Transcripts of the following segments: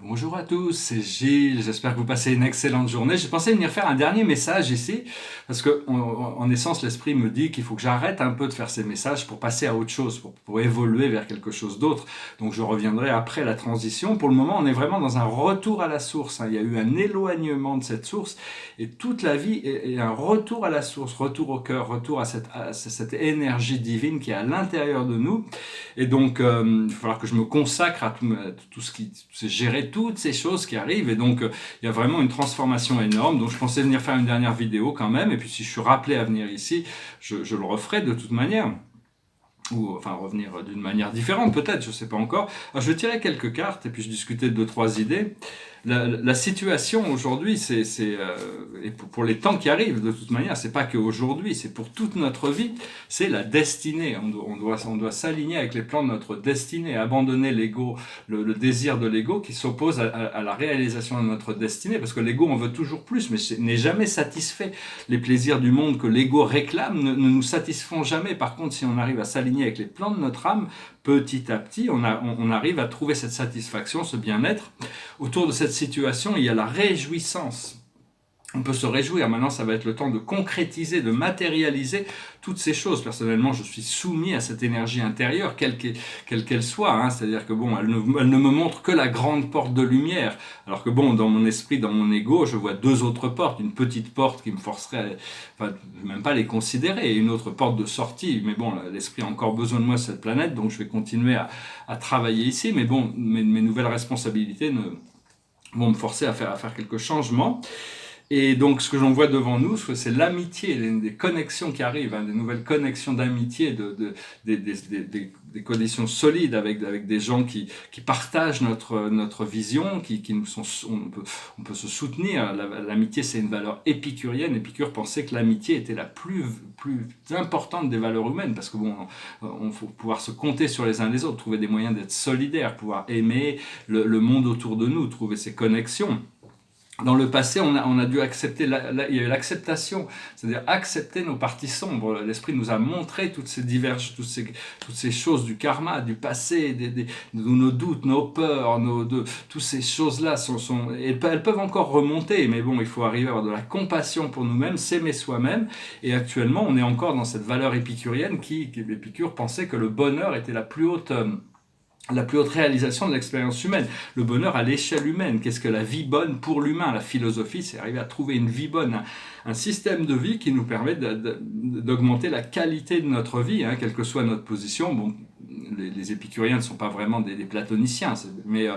Bonjour à tous, c'est Gilles, j'espère que vous passez une excellente journée. J'ai pensé venir faire un dernier message ici, parce que en essence, l'esprit me dit qu'il faut que j'arrête un peu de faire ces messages pour passer à autre chose, pour évoluer vers quelque chose d'autre. Donc je reviendrai après la transition. Pour le moment, on est vraiment dans un retour à la source, hein. Il y a eu un éloignement de cette source, et toute la vie est un retour à la source, retour au cœur, retour à cette énergie divine qui est à l'intérieur de nous. Et donc, il va falloir que je me consacre à tout ce qui, c'est gérer toutes ces choses qui arrivent. Et donc, il y a vraiment une transformation énorme. Donc, je pensais venir faire une dernière vidéo quand même. Et puis, si je suis rappelé à venir ici, je le referai de toute manière. Ou enfin revenir d'une manière différente peut-être, je ne sais pas encore. Alors, je vais tirer quelques cartes et puis je discutais de deux, trois idées. La situation aujourd'hui, et pour les temps qui arrivent de toute manière, c'est pas qu'aujourd'hui, c'est pour toute notre vie, c'est la destinée. On doit s'aligner avec les plans de notre destinée, abandonner l'ego, le désir de l'ego qui s'oppose à la réalisation de notre destinée, parce que l'ego en veut toujours plus, mais n'est jamais satisfait. Les plaisirs du monde que l'ego réclame ne nous satisfont jamais. Par contre, si on arrive à s'aligner avec les plans de notre âme, petit à petit, on arrive à trouver cette satisfaction, ce bien-être. Autour de cette situation, il y a la réjouissance. On peut se réjouir. Maintenant, ça va être le temps de concrétiser, de matérialiser toutes ces choses. Personnellement, je suis soumis à cette énergie intérieure, quelle qu'elle soit, hein. C'est-à-dire que bon, elle ne me montre que la grande porte de lumière. Alors que bon, dans mon esprit, dans mon ego, je vois deux autres portes. Une petite porte qui me forcerait, enfin, même pas les considérer, et une autre porte de sortie. Mais bon, l'esprit a encore besoin de moi sur cette planète, donc je vais continuer à travailler ici. Mais bon, mes nouvelles responsabilités vont me forcer à faire quelques changements. Et donc, ce que j'en vois devant nous, c'est l'amitié, des connexions qui arrivent, hein, des nouvelles connexions d'amitié, des connexions solides avec des gens qui partagent notre vision, qui nous sont, on peut se soutenir. L'amitié, c'est une valeur épicurienne. Épicure pensait que l'amitié était la plus importante des valeurs humaines, parce que bon, on faut pouvoir se compter sur les uns les autres, trouver des moyens d'être solidaires, pouvoir aimer le monde autour de nous, trouver ces connexions. Dans le passé, on a dû accepter, il y a eu l'acceptation, c'est-à-dire accepter nos parties sombres. L'esprit nous a montré toutes ces diverges, toutes ces choses du karma, du passé, nos doutes, nos peurs, toutes ces choses-là elles peuvent encore remonter, mais bon, il faut arriver à avoir de la compassion pour nous-mêmes, s'aimer soi-même. Et actuellement, on est encore dans cette valeur épicurienne Épicure pensait que le bonheur était la plus haute réalisation de l'expérience humaine. Le bonheur à l'échelle humaine. Qu'est-ce que la vie bonne pour l'humain? La philosophie, c'est arriver à trouver une vie bonne, un système de vie qui nous permet d'augmenter la qualité de notre vie, hein, quelle que soit notre position. Bon, les épicuriens ne sont pas vraiment des platoniciens, mais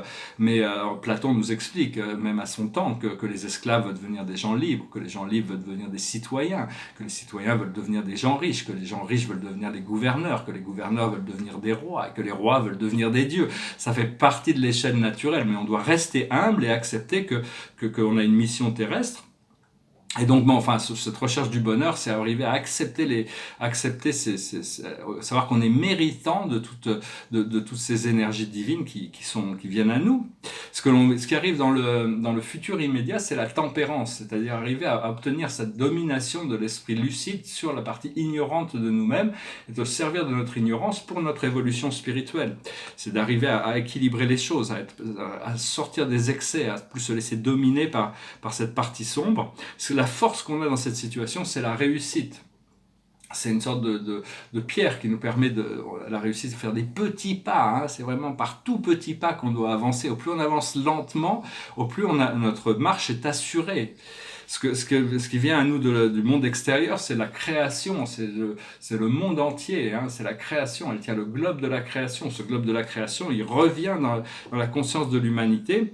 Platon nous explique, même à son temps, que les esclaves veulent devenir des gens libres, que les gens libres veulent devenir des citoyens, que les citoyens veulent devenir des gens riches, que les gens riches veulent devenir des gouverneurs, que les gouverneurs veulent devenir des rois, et que les rois veulent devenir des dieux. Ça fait partie de l'échelle naturelle, mais on doit rester humble et accepter qu'on a une mission terrestre. Et donc, bon, enfin, cette recherche du bonheur, c'est arriver à accepter savoir qu'on est méritant de toutes ces énergies divines qui viennent à nous. Ce qui arrive dans le futur immédiat, c'est la tempérance, c'est-à-dire arriver à obtenir cette domination de l'esprit lucide sur la partie ignorante de nous-mêmes et de servir de notre ignorance pour notre évolution spirituelle. C'est d'arriver à équilibrer les choses, à sortir des excès, à plus se laisser dominer par cette partie sombre. Parce que la force qu'on a dans cette situation, c'est la réussite. C'est une sorte de pierre qui nous permet la réussite de faire des petits pas, hein. C'est vraiment par tout petits pas qu'on doit avancer. Au plus on avance lentement, au plus notre marche est assurée. Ce qui vient à nous du monde extérieur, c'est la création, c'est le monde entier, hein, c'est la création. Elle tient le globe de la création. Ce globe de la création, il revient dans la conscience de l'humanité.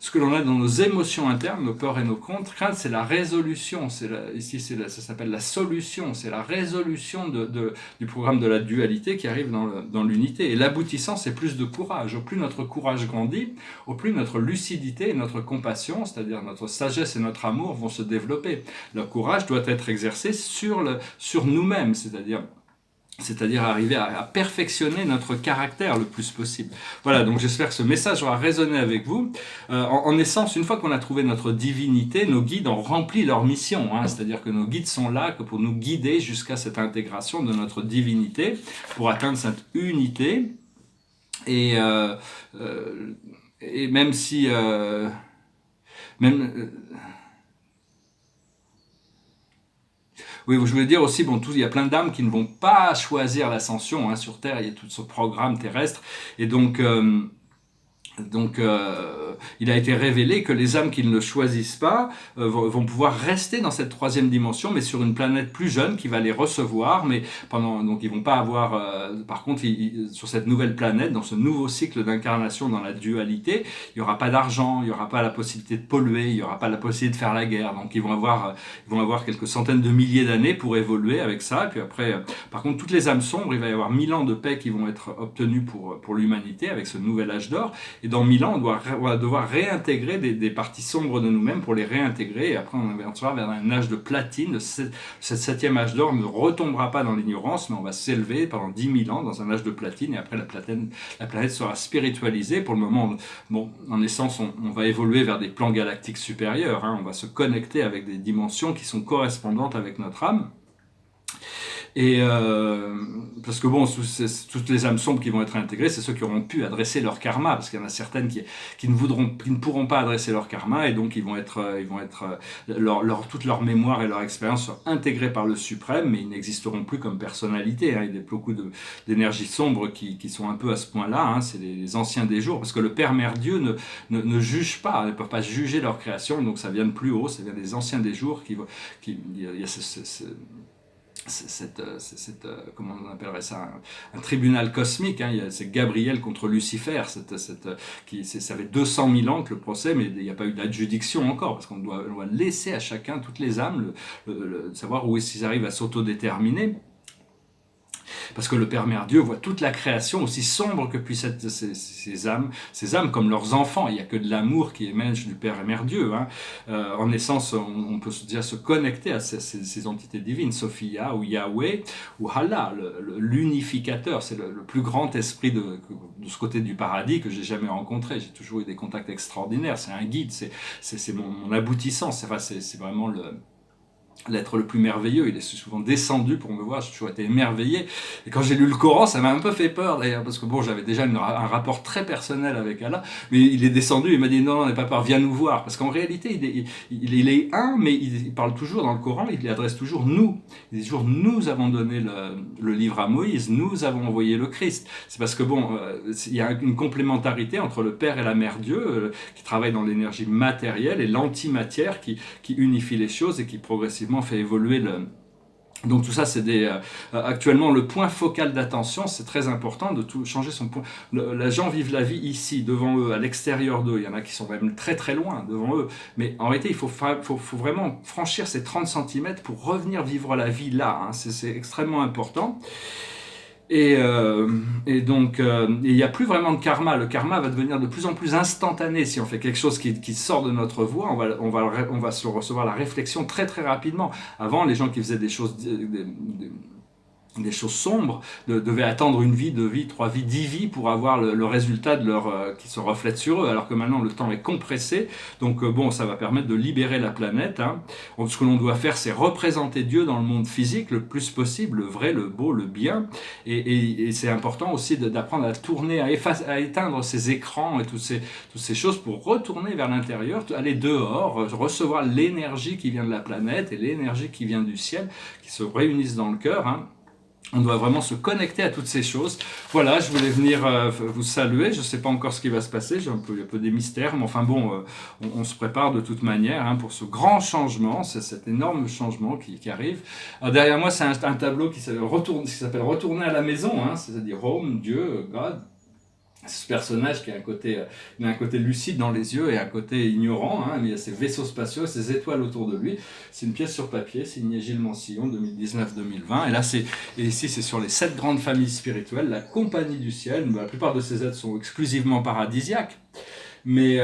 Ce que l'on a dans nos émotions internes, nos peurs et nos craintes, c'est la résolution. Ici, ça s'appelle la solution. C'est la résolution du programme de la dualité qui arrive dans l'unité. Et l'aboutissant, c'est plus de courage. Au plus notre courage grandit, au plus notre lucidité et notre compassion, c'est-à-dire notre sagesse et notre amour, vont se développer. Le courage doit être exercé sur nous-mêmes, c'est-à-dire arriver à perfectionner notre caractère le plus possible. Voilà, donc j'espère que ce message aura résonné avec vous. En essence, une fois qu'on a trouvé notre divinité, nos guides ont rempli leur mission, hein, c'est-à-dire que nos guides sont là pour nous guider jusqu'à cette intégration de notre divinité, pour atteindre cette unité. Et et même si... même, oui, je voulais dire aussi, bon, il y a plein d'âmes qui ne vont pas choisir l'ascension, hein, sur Terre, il y a tout ce programme terrestre, et donc, il a été révélé que les âmes qui ne le choisissent pas vont pouvoir rester dans cette troisième dimension, mais sur une planète plus jeune qui va les recevoir. Mais donc ils vont pas avoir. Par contre, sur cette nouvelle planète, dans ce nouveau cycle d'incarnation dans la dualité, il y aura pas d'argent, il y aura pas la possibilité de polluer, il y aura pas la possibilité de faire la guerre. Donc ils vont avoir quelques centaines de milliers d'années pour évoluer avec ça. Et puis après, par contre, toutes les âmes sombres, il va y avoir 1000 ans de paix qui vont être obtenus pour l'humanité avec ce nouvel âge d'or. Et dans 1000 ans, on va devoir réintégrer des parties sombres de nous-mêmes pour les réintégrer. Et après, on sera vers un âge de platine. Cette septième âge d'or ne retombera pas dans l'ignorance, mais on va s'élever pendant 10 000 ans dans un âge de platine. Et après, la planète sera spiritualisée. Pour le moment, bon, en essence, on va évoluer vers des plans galactiques supérieurs. Hein. On va se connecter avec des dimensions qui sont correspondantes avec notre âme. Et parce que bon, toutes les âmes sombres qui vont être intégrées, c'est ceux qui auront pu adresser leur karma, parce qu'il y en a certaines qui ne pourront pas adresser leur karma, et donc toute leur mémoire et leur expérience sont intégrées par le suprême, mais ils n'existeront plus comme personnalité. Hein. Il y a beaucoup d'énergies sombres qui sont un peu à ce point-là. Hein. C'est les anciens des jours, parce que le Père Mère Dieu ne juge pas, ne peuvent pas juger leur création, donc ça vient de plus haut, ça vient des anciens des jours il y a comment on appellerait ça, un tribunal cosmique, hein. C'est Gabriel contre Lucifer, ça fait 200 000 ans que le procès, mais il n'y a pas eu d'adjudiction encore, parce qu'on doit laisser à chacun, toutes les âmes, savoir où est-ce qu'ils arrivent à s'autodéterminer. Parce que le Père Mère Dieu voit toute la création, aussi sombre que puissent être ces âmes comme leurs enfants. Il n'y a que de l'amour qui émerge du Père et Mère Dieu. Hein. En essence, on peut déjà se connecter à ces entités divines, Sophia ou Yahweh ou Allah, l'unificateur. C'est le plus grand esprit de ce côté du paradis que j'ai jamais rencontré. J'ai toujours eu des contacts extraordinaires. C'est un guide, c'est mon aboutissant. C'est vraiment l'être le plus merveilleux. Il est souvent descendu pour me voir, j'ai toujours été émerveillé. Et quand j'ai lu le Coran, ça m'a un peu fait peur d'ailleurs, parce que bon, j'avais déjà un rapport très personnel avec Allah, mais il est descendu, il m'a dit non, n'aie pas peur, viens nous voir. Parce qu'en réalité, il est un, mais il parle toujours dans le Coran, il adresse toujours nous. Il dit toujours, nous avons donné le livre à Moïse, nous avons envoyé le Christ. C'est parce que bon, il y a une complémentarité entre le Père et la Mère Dieu, qui travaille dans l'énergie matérielle, et l'antimatière qui unifie les choses et qui progressivement fait évoluer Donc tout ça, c'est actuellement le point focal d'attention. C'est très important de changer son point. Les gens vivent la vie ici, devant eux, à l'extérieur d'eux. Il y en a qui sont même très très loin devant eux. Mais en réalité, il faut vraiment franchir ces 30 cm pour revenir vivre la vie là. Hein. C'est extrêmement important. Et donc, il n'y a plus vraiment de karma. Le karma va devenir de plus en plus instantané. Si on fait quelque chose qui sort de notre voie, on va se recevoir la réflexion très très rapidement. Avant, les gens qui faisaient des choses sombres, devaient attendre une vie, 2 vies, 3 vies, 10 vies pour avoir le résultat de qui se reflète sur eux, alors que maintenant le temps est compressé. Donc bon, ça va permettre de libérer la planète. Hein. Ce que l'on doit faire, c'est représenter Dieu dans le monde physique le plus possible, le vrai, le beau, le bien. Et c'est important aussi d'apprendre à tourner, à éteindre ces écrans et toutes ces choses pour retourner vers l'intérieur, aller dehors, recevoir l'énergie qui vient de la planète et l'énergie qui vient du ciel, qui se réunissent dans le cœur. Hein. On doit vraiment se connecter à toutes ces choses. Voilà, je voulais venir vous saluer. Je ne sais pas encore ce qui va se passer. J'ai un peu des mystères. Mais enfin bon, on se prépare de toute manière hein, pour ce grand changement. C'est cet énorme changement qui arrive. Alors, derrière moi, c'est un tableau qui s'appelle Retourner à la maison. Hein, c'est-à-dire Home, Dieu, God. Ce personnage qui a un côté lucide dans les yeux et un côté ignorant, hein, mais il y a ces vaisseaux spatiaux, ces étoiles autour de lui. C'est une pièce sur papier, signée Gilles Mansillon, 2019-2020. Et ici, c'est sur les 7 grandes familles spirituelles, la compagnie du ciel. La plupart de ces êtres sont exclusivement paradisiaques. Mais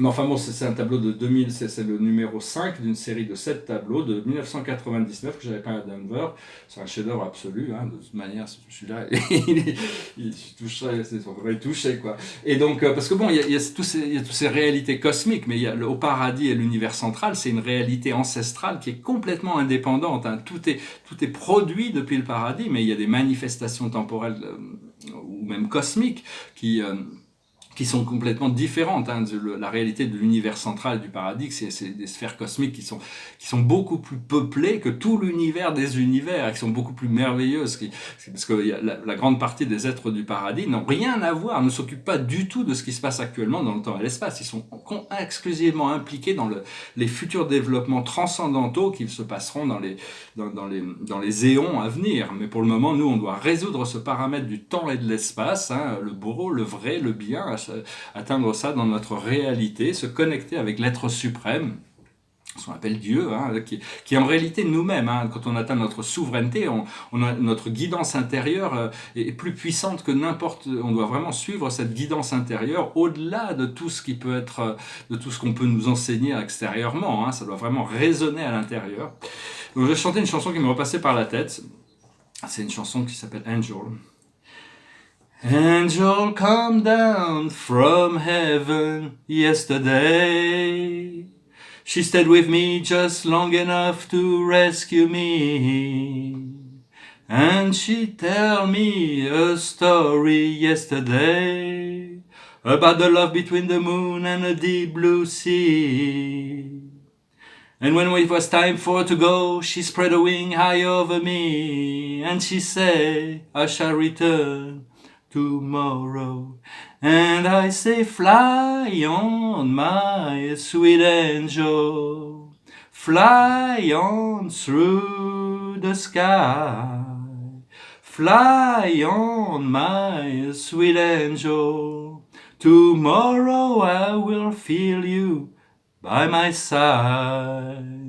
enfin bon, c'est un tableau de 2000, c'est le numéro 5 d'une série de 7 tableaux de 1999 que j'avais peint à Denver. C'est un chef-d'œuvre absolu, hein, de toute manière, celui-là, c'est son vrai touché, quoi. Et donc, parce que bon, il y a toutes ces réalités cosmiques, mais au paradis et l'univers central, c'est une réalité ancestrale qui est complètement indépendante. Hein. Tout est produit depuis le paradis, mais il y a des manifestations temporelles ou même cosmiques qui qui sont complètement différentes. Hein, la réalité de l'univers central du paradis, c'est des sphères cosmiques qui sont beaucoup plus peuplées que tout l'univers des univers, qui sont beaucoup plus merveilleuses. Parce que la grande partie des êtres du paradis n'ont rien à voir, ne s'occupent pas du tout de ce qui se passe actuellement dans le temps et l'espace. Ils sont exclusivement impliqués dans les futurs développements transcendantaux qui se passeront dans les éons à venir. Mais pour le moment, nous, on doit résoudre ce paramètre du temps et de l'espace, hein, le beau, le vrai, le bien, atteindre ça dans notre réalité, se connecter avec l'être suprême, ce qu'on appelle Dieu, hein, qui est en réalité nous-mêmes. Hein. Quand on atteint notre souveraineté, notre guidance intérieure est plus puissante que n'importe. On doit vraiment suivre cette guidance intérieure au-delà de tout ce qui peut être, de tout ce qu'on peut nous enseigner extérieurement. Hein. Ça doit vraiment résonner à l'intérieur. Donc, je vais chanter une chanson qui me repassait par la tête. C'est une chanson qui s'appelle Angel. Angel come down from heaven yesterday. She stayed with me just long enough to rescue me. And she tell me a story yesterday about the love between the moon and the deep blue sea. And when it was time for her to go, she spread a wing high over me, and she said, I shall return tomorrow. And I say, fly on, my sweet angel, fly on through the sky. Fly on, my sweet angel, tomorrow I will feel you by my side.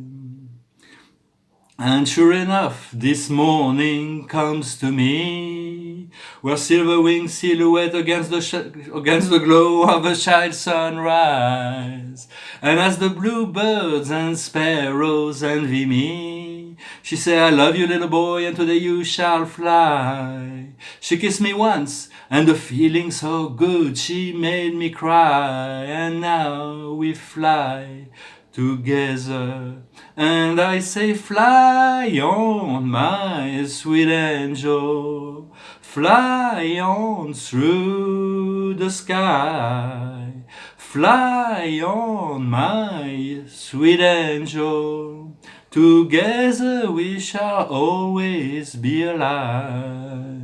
And sure enough, this morning comes to me, where silver-winged silhouette against the glow of a child sunrise. And as the bluebirds and sparrows envy me, she say, I love you, little boy, and today you shall fly. She kissed me once, and the feeling so good, she made me cry. And now we fly together, and I say, fly on, my sweet angel, fly on through the sky, fly on, my sweet angel, together we shall always be alive.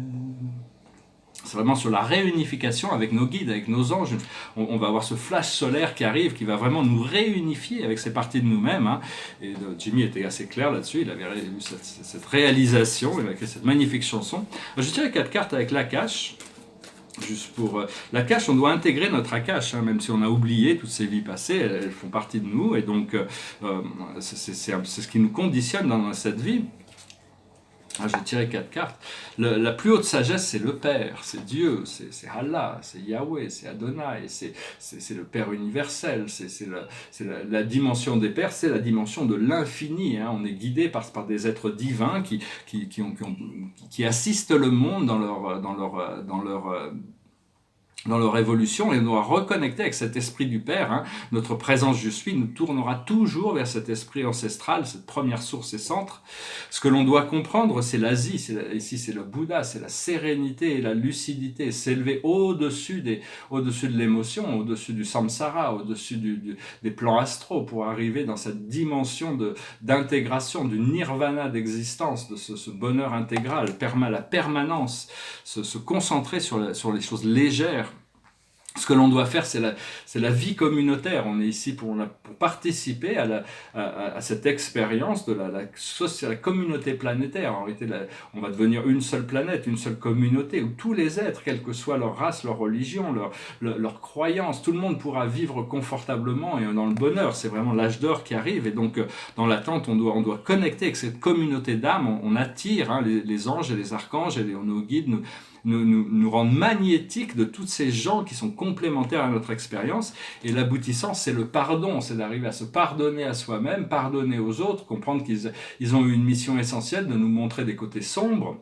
C'est vraiment sur la réunification avec nos guides, avec nos anges. On va avoir ce flash solaire qui arrive, qui va vraiment nous réunifier avec ces parties de nous-mêmes. Hein. Et Jimmy était assez clair là-dessus, il avait eu cette réalisation, il a créé cette magnifique chanson. Je tirais 4 cartes avec l'Akash. Juste pour l'Akash, on doit intégrer notre Akash, hein, même si on a oublié toutes ces vies passées, elles font partie de nous. Et donc, c'est ce qui nous conditionne dans cette vie. J'ai tiré 4 cartes. La plus haute sagesse, c'est le Père, c'est Dieu, c'est Allah, c'est Yahweh, c'est Adonai, c'est le Père universel, c'est la dimension des Pères, c'est la dimension de l'infini. Hein. On est guidé par des êtres divins qui assistent le monde dans leur évolution, et on doit reconnecter avec cet esprit du Père. Hein. Notre présence Je suis nous tournera toujours vers cet esprit ancestral, cette première source et centre. Ce que l'on doit comprendre, c'est l'Asie, ici c'est le Bouddha, c'est la sérénité et la lucidité, s'élever au-dessus de l'émotion, au-dessus du samsara, au-dessus des plans astraux, pour arriver dans cette dimension d'intégration, du nirvana d'existence, de ce bonheur intégral, la permanence, se concentrer sur les choses légères. Ce que l'on doit faire, c'est la vie communautaire. On est ici pour participer à cette expérience de la communauté planétaire. En réalité, on va devenir une seule planète, une seule communauté, où tous les êtres, quelle que soit leur race, leur religion, leur croyance, tout le monde pourra vivre confortablement et dans le bonheur. C'est vraiment l'âge d'or qui arrive. Et donc, dans l'attente, on doit connecter avec cette communauté d'âmes. On attire hein, les anges et les archanges et nos guides, nous rendre magnétiques de tous ces gens qui sont complémentaires à notre expérience. Et l'aboutissant, c'est le pardon, c'est d'arriver à se pardonner à soi-même, pardonner aux autres, comprendre qu'ils ont eu une mission essentielle de nous montrer des côtés sombres,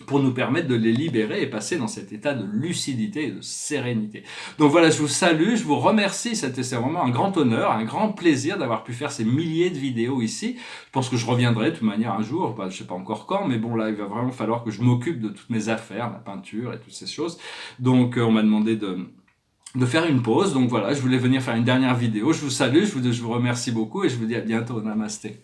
pour nous permettre de les libérer et passer dans cet état de lucidité et de sérénité. Donc voilà, je vous salue, je vous remercie, c'est vraiment un grand honneur, un grand plaisir d'avoir pu faire ces milliers de vidéos ici. Je pense que je reviendrai de toute manière un jour, je ne sais pas encore quand, mais bon là, il va vraiment falloir que je m'occupe de toutes mes affaires, la peinture et toutes ces choses. Donc on m'a demandé de faire une pause. Donc voilà, je voulais venir faire une dernière vidéo. Je vous salue, je vous remercie beaucoup et je vous dis à bientôt. Namasté.